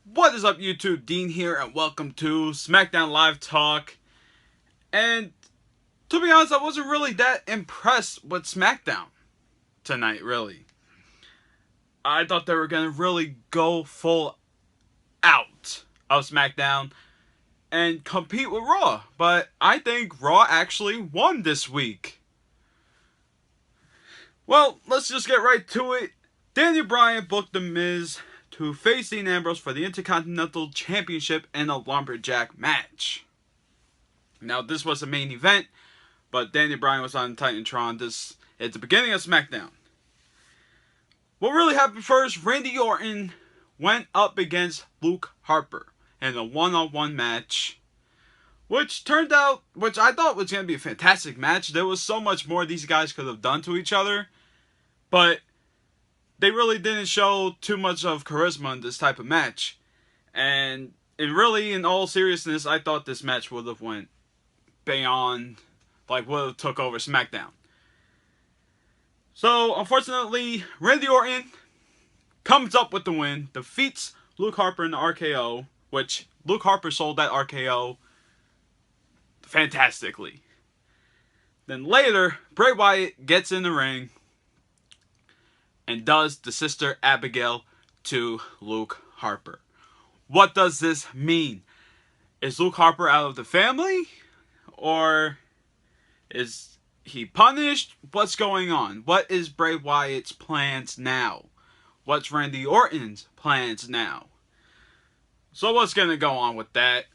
What is up, YouTube? Dean here, and welcome to Smackdown Live Talk. And to be honest, I wasn't really that impressed with Smackdown tonight, really. I thought they were going to really go full out of Smackdown and compete with Raw. But I think Raw actually won this week. Well, let's just get right to it. Daniel Bryan booked The Miz to face Dean Ambrose for the Intercontinental Championship in a lumberjack match. Now, this was the main event, but Daniel Bryan was on Titantron. This is the beginning of SmackDown. What really happened first, Randy Orton went up against Luke Harper in a one-on-one match, which I thought was going to be a fantastic match. There was so much more these guys could have done to each other, but they really didn't show too much of charisma in this type of match. And really, in all seriousness, I thought this match would have went beyond, would have took over SmackDown. So, unfortunately, Randy Orton comes up with the win, defeats Luke Harper in the RKO, which Luke Harper sold that RKO fantastically. Then later, Bray Wyatt gets in the ring and does the Sister Abigail to Luke Harper. What does this mean? Is Luke Harper out of the family? Or is he punished? What's going on? What is Bray Wyatt's plans now? What's Randy Orton's plans now? So what's going to go on with that?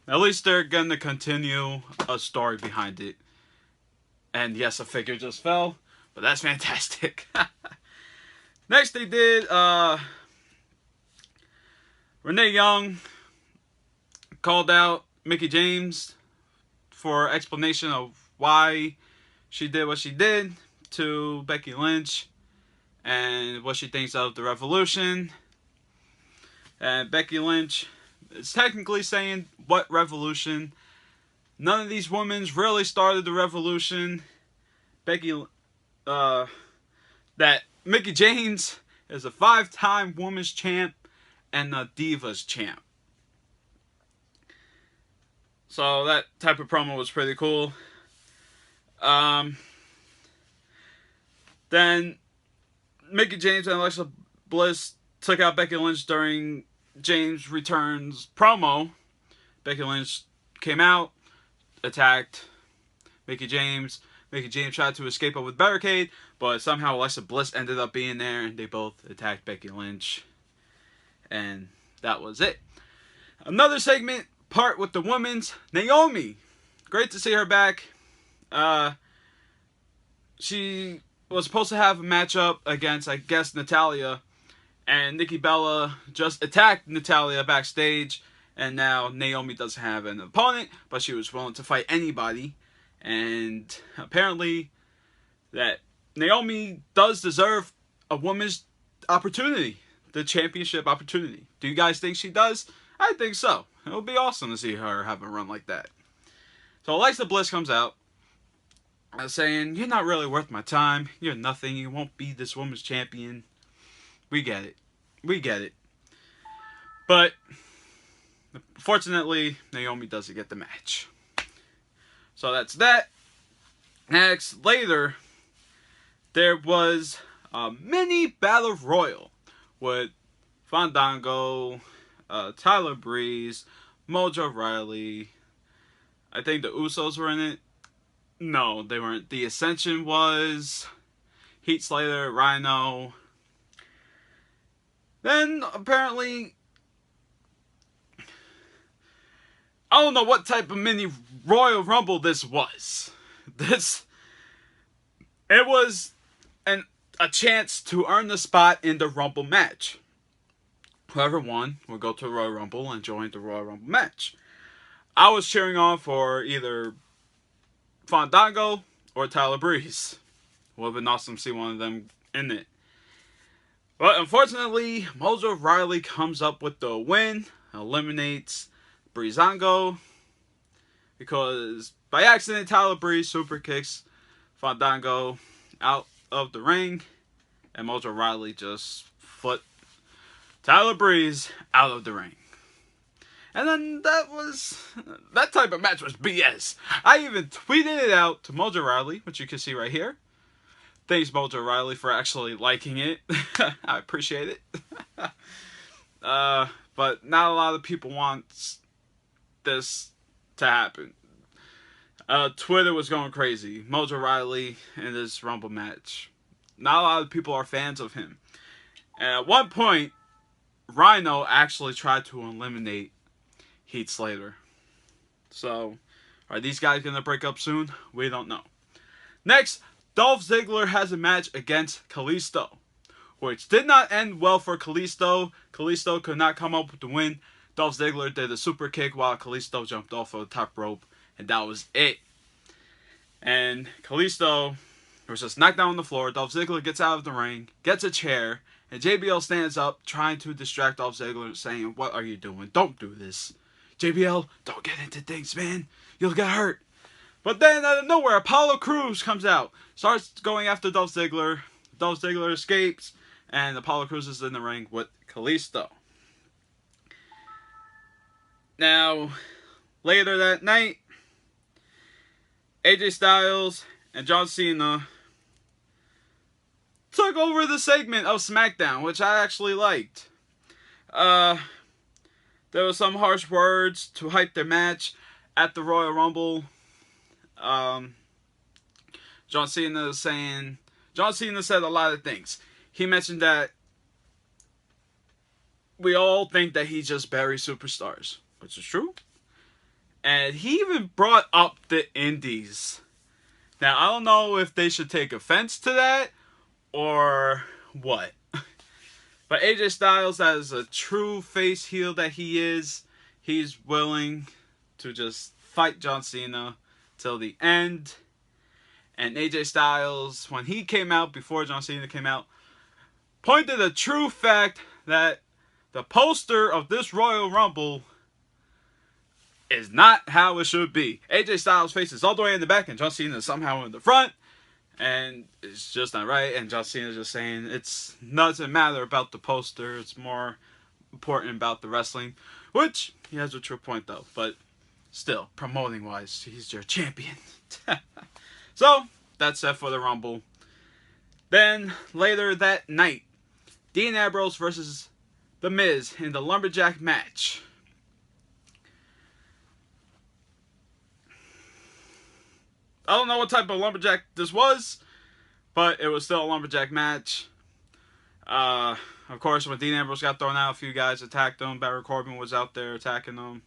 At least they're going to continue a story behind it. And yes, a figure just fell. But that's fantastic. Next they did, Renee Young called out Mickie James for explanation of why she did what she did to Becky Lynch and what she thinks of the Revolution. And Becky Lynch is technically saying, what Revolution? None of these women really started the Revolution. That Mickie James is a 5-time women's champ and a Divas champ. So that type of promo was pretty cool. Then Mickie James and Alexa Bliss took out Becky Lynch during James Returns promo. Becky Lynch came out, attacked Mickie James. Mickie James tried to escape up with barricade, but somehow Alexa Bliss ended up being there, and they both attacked Becky Lynch. And that was it. Another segment, part with the women's, Naomi. Great to see her back. She was supposed to have a matchup against, I guess, Natalya, and Nikki Bella just attacked Natalya backstage, and now Naomi doesn't have an opponent, but she was willing to fight anybody. And apparently that Naomi does deserve a woman's opportunity, the championship opportunity. Do you guys think she does? I think so. It would be awesome to see her have a run like that. So Alexa Bliss comes out saying, you're not really worth my time. You're nothing. You won't be this woman's champion. We get it. We get it. But fortunately, Naomi doesn't get the match. So that's that. Next, later, there was a mini battle royal with Fandango, Tyler Breeze, Mojo Riley. I think the Usos were in it. No, they weren't. The Ascension was. Heath Slater, Rhino. Then, apparently, I don't know what type of mini Royal Rumble this was. It was a chance to earn the spot in the Rumble match. Whoever won would go to the Royal Rumble and join the Royal Rumble match. I was cheering on for either Fandango or Tyler Breeze. It would have been awesome to see one of them in it. But unfortunately, Mojo Riley comes up with the win, eliminates Breezango, because by accident Tyler Breeze super kicks Fandango out of the ring, and Mojo Riley just Tyler Breeze out of the ring. And then that type of match was BS. I even tweeted it out to Mojo Riley, which you can see right here. Thanks, Mojo Riley, for actually liking it. I appreciate it. But not a lot of people want this to happen. Twitter was going crazy. Mojo Riley in this Rumble match. Not a lot of people are fans of him. And at one point, Rhino actually tried to eliminate Heath Slater. So, are these guys going to break up soon? We don't know. Next, Dolph Ziggler has a match against Kalisto, which did not end well for Kalisto. Kalisto could not come up with the win. Dolph Ziggler did a super kick while Kalisto jumped off of the top rope, and that was it. And Kalisto was just knocked down on the floor. Dolph Ziggler gets out of the ring, gets a chair, and JBL stands up trying to distract Dolph Ziggler, saying, "What are you doing? Don't do this. JBL, don't get into things, man. You'll get hurt." But then out of nowhere, Apollo Crews comes out, starts going after Dolph Ziggler. Dolph Ziggler escapes, and Apollo Crews is in the ring with Kalisto. Now, later that night, AJ Styles and John Cena took over the segment of Smackdown, which I actually liked. There was some harsh words to hype their match at the Royal Rumble. John Cena said a lot of things. He mentioned that we all think that he just buries superstars, which is true. And he even brought up the indies. Now, I don't know if they should take offense to that or what. But AJ Styles, as a true face heel that he is, he's willing to just fight John Cena till the end. And AJ Styles, when he came out, before John Cena came out, pointed a true fact that the poster of this Royal Rumble is not how it should be. AJ Styles' face is all the way in the back, and John Cena is somehow in the front. And it's just not right. And John Cena is just saying it doesn't matter about the poster. It's more important about the wrestling. Which, he has a true point though. But still, promoting wise, he's your champion. So, that's it for the Rumble. Then, later that night, Dean Ambrose versus The Miz in the Lumberjack match. I don't know what type of lumberjack this was, but it was still a lumberjack match. Of course, when Dean Ambrose got thrown out, a few guys attacked him. Baron Corbin was out there attacking him.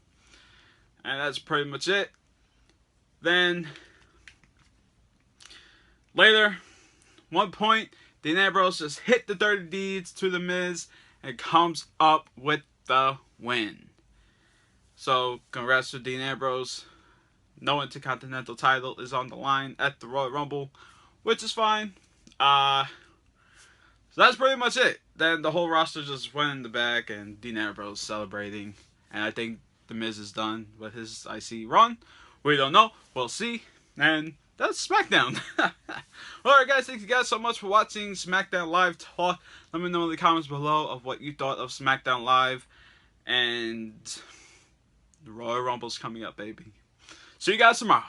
And that's pretty much it. Then, later, one point, Dean Ambrose just hit the Dirty Deeds to The Miz and comes up with the win. So, congrats to Dean Ambrose. No Intercontinental title is on the line at the Royal Rumble, which is fine. So that's pretty much it. Then the whole roster just went in the back, and Dean Ambrose celebrating. And I think The Miz is done with his IC run. We don't know. We'll see. And that's SmackDown. Alright guys, thank you guys so much for watching SmackDown Live Talk. Let me know in the comments below of what you thought of SmackDown Live. And the Royal Rumble's coming up, baby. See you guys tomorrow.